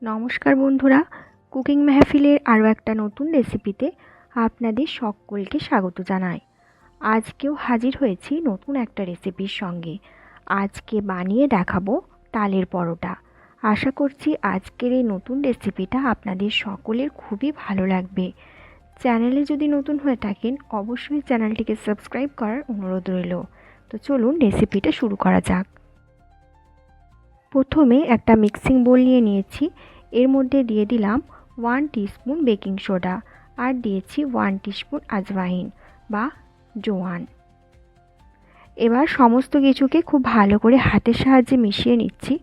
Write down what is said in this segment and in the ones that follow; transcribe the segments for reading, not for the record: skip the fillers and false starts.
নমস্কার বন্ধুরা, কুকিং মেহফিলের আরও একটা নতুন রেসিপিতে আপনাদের সকলকে স্বাগত জানাই। আজকেও হাজির হয়েছি নতুন একটা রেসিপির সঙ্গে। আজকে বানিয়ে দেখাবো তালের পরোটা। আশা করছি আজকের এই নতুন রেসিপিটা আপনাদের সকলের খুবই ভালো লাগবে। চ্যানেলে যদি নতুন হয়ে থাকেন অবশ্যই চ্যানেলটিকে সাবস্ক্রাইব করার অনুরোধ রইল। তো চলুন রেসিপিটা শুরু করা যাক। প্রথমে একটা মিক্সিং বোল নিয়ে নিয়েছি। এর মধ্যে দিয়ে দিলাম 1 টিস্পুন বেকিং সোডা আর দিয়েছি 1 টিস্পুন আজওয়াইন বা জোয়ান। এবার সমস্ত কিছুকে খুব ভালো করে হাতের সাহায্যে মিশিয়ে নিচ্ছি।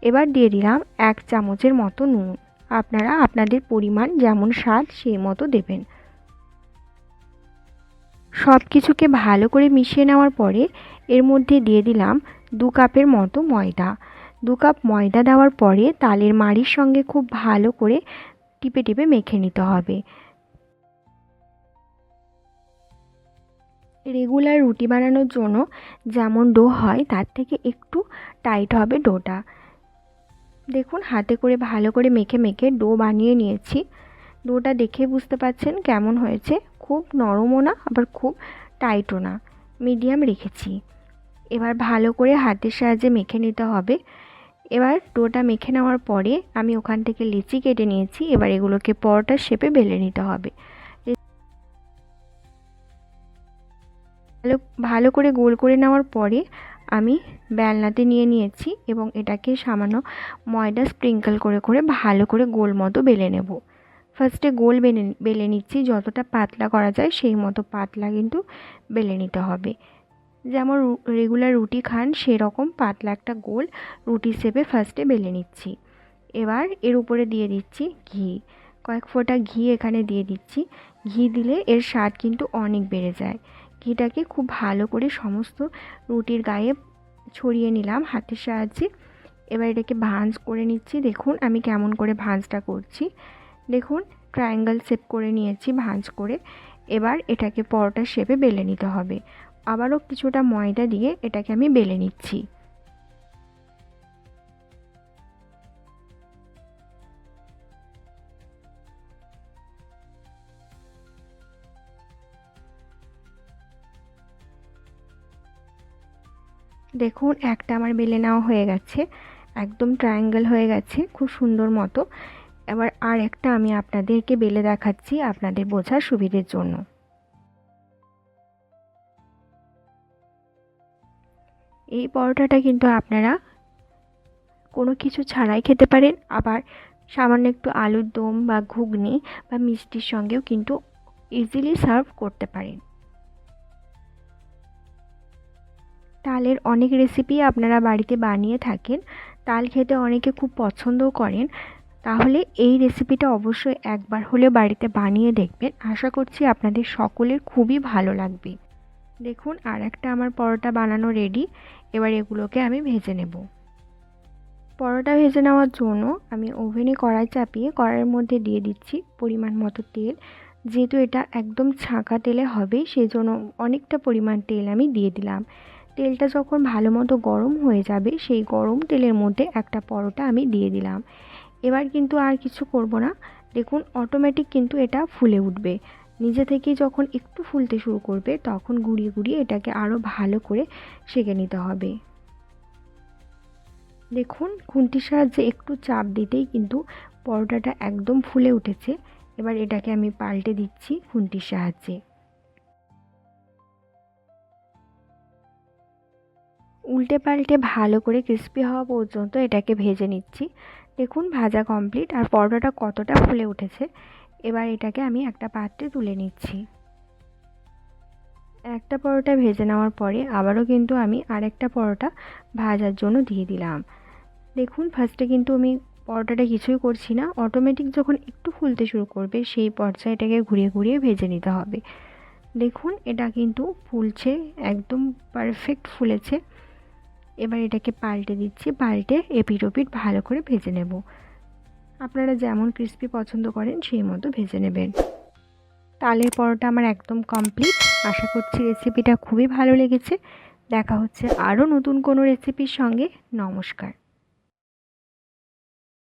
এবার দিয়ে দিলাম 1 চামচের মতো নুন। আপনারা আপনাদের পরিমাণ যেমন স্বাদ সেই মতো দেবেন। সব কিছুকে ভালো করে মিশিয়ে নেওয়ার পরে এর মধ্যে দিয়ে দিলাম 2 কাপের মতো ময়দা। 2 কাপ ময়দা দেওয়ার পরে তালের মাড়ির সঙ্গে খুব ভালো করে টিপে টিপে মেখে নিতে হবে। রেগুলার রুটি বানানোর জন্য যেমন ডো হয় তার থেকে একটু টাইট হবে ডোটা। দেখুন হাতে করে ভালো করে মেখে মেখে ডো বানিয়ে নিয়েছি। ডোটা দেখে বুঝতে পারছেন কেমন হয়েছে। খুব নরমও না আবার খুব টাইটও না, মিডিয়াম রেখেছি। এবার ভালো করে হাতের সাহায্যে মেখে নিতে হবে। এবার ডোটা মেখে নেওয়ার পরে আমি ওখান থেকে লিচি কেটে নিয়েছি। এবার এগুলোকে পরোটার শেপে বেলে নিতে হবে। ভালো করে গোল করে নেওয়ার পরে আমি বেলনাতে নিয়ে নিয়েছি এবং এটাকে সামান্য ময়দা স্প্রিঙ্কল করে করে ভালো করে গোল মতো বেলে নেব। ফার্স্টে গোল বেলে নিচ্ছি, যতটা পাতলা করা যায় সেই মতো পাতলা কিন্তু বেলে নিতে হবে। যেমন রেগুলার রুটি খান সেরকম পাতলা একটা গোল রুটি শেপে ফার্স্টে বেলে নিচ্ছি। এবার এর উপরে দিয়ে দিচ্ছি ঘি। কয়েক ফোঁটা ঘি এখানে দিয়ে দিচ্ছি। ঘি দিলে এর স্বাদ কিন্তু অনেক বেড়ে যায়। ঘিটাকে খুব ভালো করে সমস্ত রুটির গায়ে ছড়িয়ে নিলাম হাতের সাহায্যে। এবার এটাকে ভাঁজ করে নিচ্ছি। দেখুন আমি কেমন করে ভাঁজটা করছি। দেখুন ট্রায়াঙ্গেল শেপ করে নিয়েছি ভাঁজ করে। এবার এটাকে পরোটার শেপে বেলে নিতে হবে। আবারও কিছুটা ময়দা দিয়ে এটাকে আমি বেলে নিচ্ছি। দেখুন একটা আমার বেলে নেওয়া হয়ে গেছে, একদম ট্রায়াঙ্গেল হয়ে গেছে খুব সুন্দর মতো। এবার আর একটা আমি আপনাদেরকে বেলে দেখাচ্ছি আপনাদের বোঝার সুবিধের জন্য। এই পরোটাটা কিন্তু আপনারা কোনো কিছু ছাড়াই খেতে পারেন, আবার সামান্য একটু আলুর দম বা ঘুগনি বা মিষ্টির সঙ্গেও কিন্তু ইজিলি সার্ভ করতে পারেন। তালের অনেক রেসিপি আপনারা বাড়িতে বানিয়ে থাকেন, তাল খেতে অনেকে খুব পছন্দও করেন। তাহলে এই রেসিপিটা অবশ্যই একবার হলেও বাড়িতে বানিয়ে দেখবেন। আশা করছি আপনাদের সকলের খুবই ভালো লাগবে। দেখুন আর একটা আমার পরোটা বানানো রেডি। এবার এগুলোকে আমি ভেজে নেব। পরোটা ভেজে নেওয়ার জন্য আমি ওভেনে কড়াই চাপিয়ে কড়াইয়ের মধ্যে দিয়ে দিচ্ছি পরিমাণ মতো তেল। যেহেতু এটা একদম ছাঁকা তেলে হবে সেই জন্য অনেকটা পরিমাণ তেল আমি দিয়ে দিলাম। তেলটা যখন ভালো মতো গরম হয়ে যাবে সেই গরম তেলের মধ্যে একটা পরোটা আমি দিয়ে দিলাম। এবার কিন্তু আর কিছু করব না। দেখুন অটোমেটিক কিন্তু এটা ফুলে উঠবে। নিজে থেকেই যখন একটু ফুলতে শুরু করবে তখন ঘুরিয়ে ঘুরিয়ে এটাকে আরও ভালো করে সেঁকে নিতে হবে। দেখুন খুন্তির সাহায্যে একটু চাপ দিতেই কিন্তু পরোটাটা একদম ফুলে উঠেছে। এবার এটাকে আমি পাল্টে দিচ্ছি খুন্তির সাহায্যে। উল্টে পাল্টে ভালো করে ক্রিস্পি হওয়া পর্যন্ত এটাকে ভেজে নিচ্ছি। দেখুন ভাজা কমপ্লিট আর পরোটাটা কতটা ফুলে উঠেছে। এবার এটাকে আমি একটা পাত্রে তুলে নিচ্ছি। একটা পরোটা ভেজে নেওয়ার পরে আবারও কিন্তু আমি আরেকটা পরোটা ভাজার জন্য দিয়ে দিলাম। দেখুন ফার্স্টে কিন্তু আমি পরোটাটা কিছুই করছি না, অটোমেটিক যখন একটু ফুলতে শুরু করবে সেই পর্যায়ে এটাকে ঘুরিয়ে ঘুরিয়ে ভেজে নিতে হবে। দেখুন এটা কিন্তু ফুলছে, একদম পারফেক্ট ফুলেছে। এবার এটাকে পাল্টে দিচ্ছি, পাল্টে এপিট ওপিট ভালো করে ভেজে নেব। আপনারা যেমন ক্রিস্পি পছন্দ করেন সেই মতো ভেজে নেবেন। তালের পরোটা আমার একদম কমপ্লিট। আশা করছি রেসিপিটা খুবই ভালো লেগেছে। দেখা হচ্ছে আরও নতুন কোনো রেসিপির সঙ্গে। নমস্কার।